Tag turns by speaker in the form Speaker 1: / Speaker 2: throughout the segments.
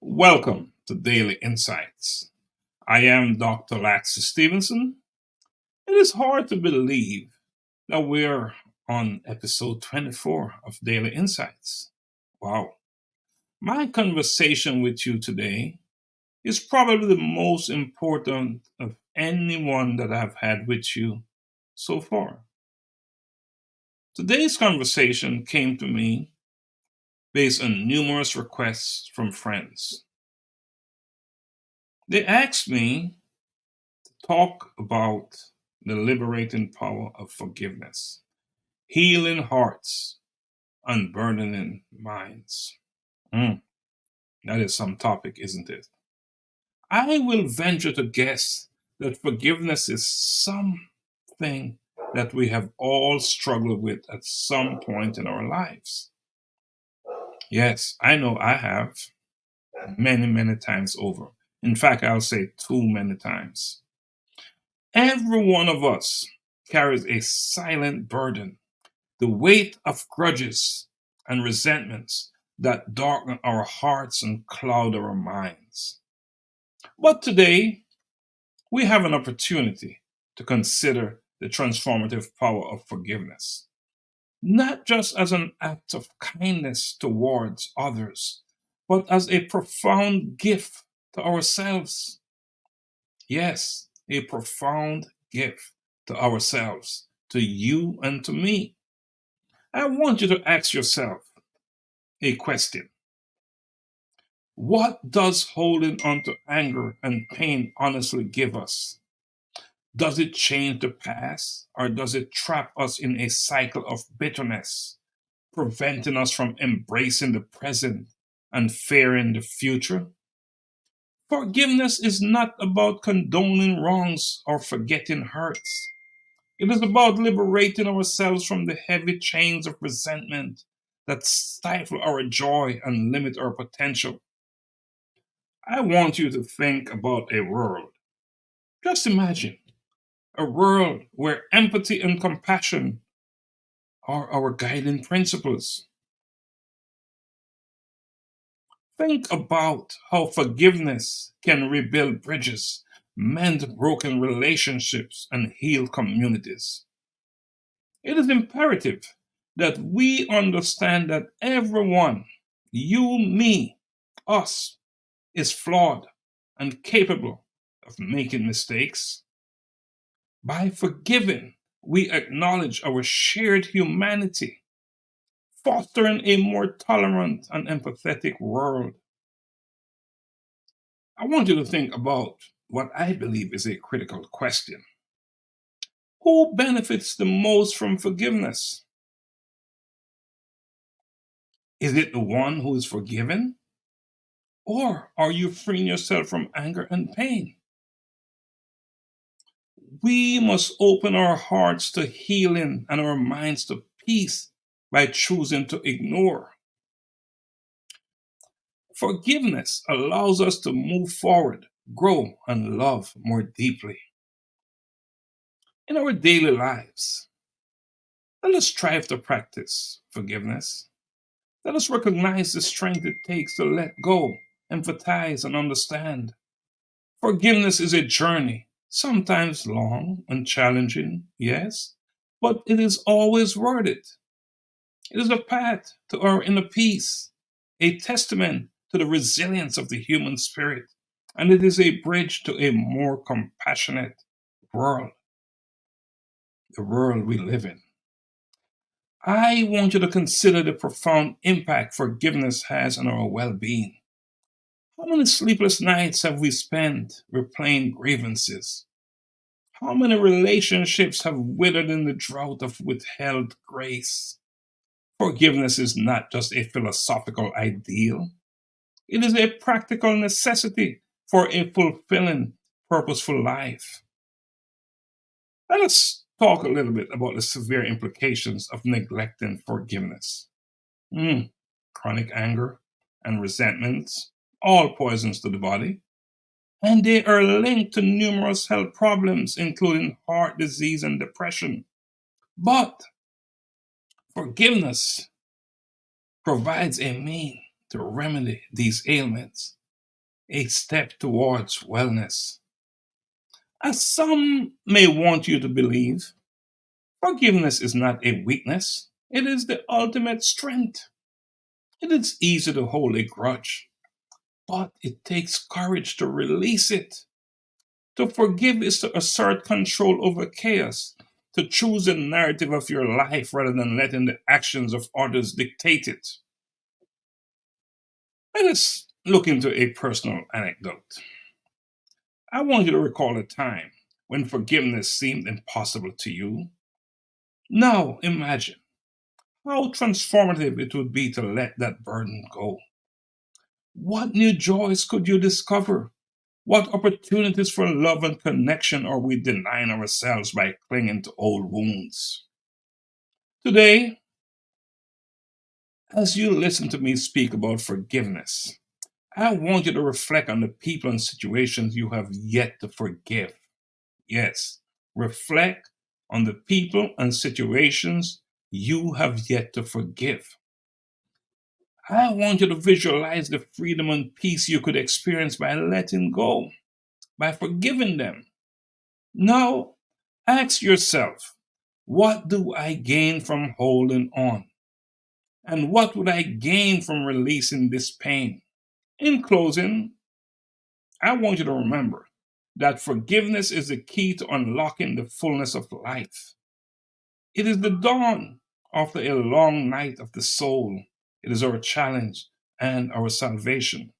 Speaker 1: Welcome to Daily Insights. I am Dr. Laxley Stephenson. It is hard to believe that we're on episode 24 of Daily Insights. Wow. My conversation with you today is probably the most important of any one that I've had with you so far. Today's conversation came to me based on numerous requests from friends. They asked me to talk about the liberating power of forgiveness, healing hearts, unburdening minds. That is some topic, isn't it? I will venture to guess that forgiveness is something that we have all struggled with at some point in our lives. Yes, I know I have many, many times over. In fact, I'll say too many times. Every one of us carries a silent burden, the weight of grudges and resentments that darken our hearts and cloud our minds. But today, we have an opportunity to consider the transformative power of forgiveness, not just as an act of kindness towards others, but as a profound gift to ourselves. Yes, a profound gift to ourselves, to you and to me. I want you to ask yourself a question. What does holding on to anger and pain honestly give us? Does it change the past, or does it trap us in a cycle of bitterness, preventing us from embracing the present and fearing the future? Forgiveness is not about condoning wrongs or forgetting hurts. It is about liberating ourselves from the heavy chains of resentment that stifle our joy and limit our potential. I want you to think about a world. Just imagine a world where empathy and compassion are our guiding principles. Think about how forgiveness can rebuild bridges, mend broken relationships, and heal communities. It is imperative that we understand that everyone, you, me, us, is flawed and capable of making mistakes. By forgiving, we acknowledge our shared humanity, fostering a more tolerant and empathetic world. I want you to think about what I believe is a critical question. Who benefits the most from forgiveness? Is it the one who is forgiven? Or are you freeing yourself from anger and pain? We must open our hearts to healing and our minds to peace by choosing to ignore. Forgiveness allows us to move forward, grow, and love more deeply. In our daily lives, let us strive to practice forgiveness. Let us recognize the strength it takes to let go, empathize, and understand. Forgiveness is a journey, sometimes long and challenging, yes, but it is always worth it. It is a path to our inner peace, a testament to the resilience of the human spirit, and it is a bridge to a more compassionate world, the world we live in. I want you to consider the profound impact forgiveness has on our well being. How many sleepless nights have we spent replaying grievances? How many relationships have withered in the drought of withheld grace? Forgiveness is not just a philosophical ideal, it is a practical necessity for a fulfilling, purposeful life. Let us talk a little bit about the severe implications of neglecting forgiveness. Chronic anger and resentments, all poisons to the body. and they are linked to numerous health problems, including heart disease and depression. But forgiveness provides a means to remedy these ailments, a step towards wellness. As some may want you to believe, forgiveness is not a weakness, it is the ultimate strength. It is easy to hold a grudge, but it takes courage to release it. To forgive is to assert control over chaos, to choose the narrative of your life rather than letting the actions of others dictate it. Let us look into a personal anecdote. I want you to recall a time when forgiveness seemed impossible to you. Now imagine how transformative it would be to let that burden go. What new joys could you discover? What opportunities for love and connection are we denying ourselves by clinging to old wounds? Today, as you listen to me speak about forgiveness, I want you to reflect on the people and situations you have yet to forgive. Yes, reflect on the people and situations you have yet to forgive. I want you to visualize the freedom and peace you could experience by letting go, by forgiving them. Now, ask yourself, what do I gain from holding on? And what would I gain from releasing this pain? In closing, I want you to remember that forgiveness is the key to unlocking the fullness of life. It is the dawn after a long night of the soul. It is our challenge and our salvation.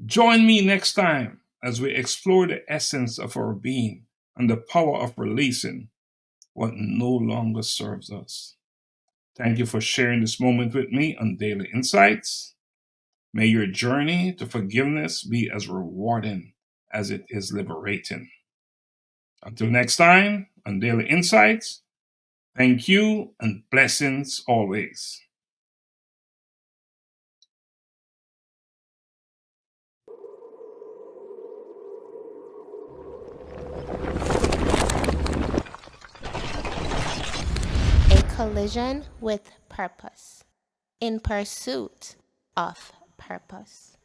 Speaker 1: Join me next time as we explore the essence of our being and the power of releasing what no longer serves us. Thank you for sharing this moment with me on Daily Insights. May your journey to forgiveness be as rewarding as it is liberating. Until next time on Daily Insights, thank you and blessings always.
Speaker 2: A collision with purpose, in pursuit of purpose.